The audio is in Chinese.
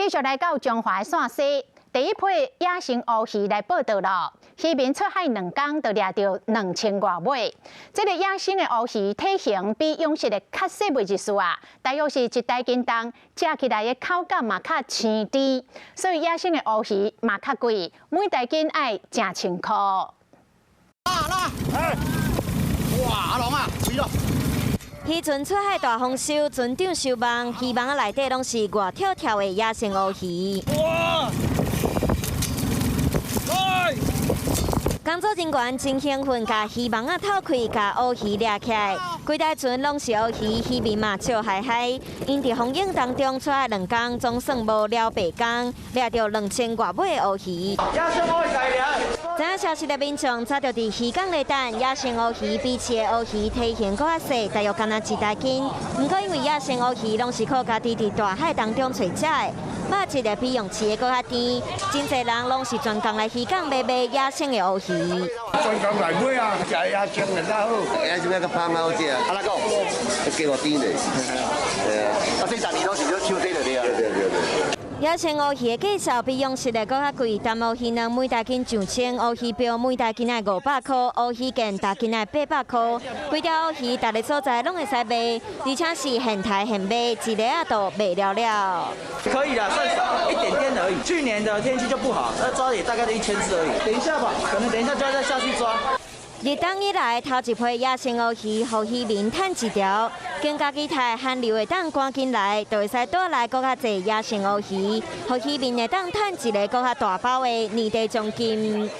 继续来到中华线西，第一批野生乌鱼来报道了。渔民出海2天就掠到2000多尾。这个野生的乌鱼体型比养殖的较细微一丝啊，大约是一大斤重，吃起来的口感嘛较鲜甜，所以野生的乌鱼嘛较贵，每大斤要1000块。哇，阿龙啊，水咯！渔船出海大丰收，船长收网，渔网内底拢是外跳跳的野生乌鱼。哇！工作人员真兴奋，甲渔网透开，甲乌鱼掠起来。规台船拢是乌鱼，渔民嘛笑嗨嗨。因伫风影当中出海2天，总算无了8天，掠到2000多尾的乌鱼。野生乌鱼来掠。知影消息的民众早就伫渔港内等，野生乌鱼比饲的乌鱼体型搁较细，大约敢若1大斤。不过因为野生乌鱼拢是靠家己伫大海当中找食的，肉质也比用饲的搁较甜。真侪人拢是专工来渔港买野生的乌鱼。专工来买啊，食野生的较好，野生个较芳好食。阿拉讲，加我甜嘞。对啊，啊，这10年拢是咧手底了对。野生乌鱼的介绍比养殖的搁较贵，但乌鱼卵每大斤上千，乌鱼标每大斤要500块，乌鱼腱大斤要800块。规条乌鱼逐个所在拢会使卖，而且是现抬现卖，一日啊都卖了了。可以的，算少一点点而已。去年的天气就不好，那抓也大概就1000只而已。等一下吧，可能等一下就要再下去抓。日当以来，头一批野生乌鱼，互渔民趁一条，经家己台寒流会当赶紧来，就会使带来搁较侪野生乌鱼，互渔民会当趁一个搁较大包的年底奖金。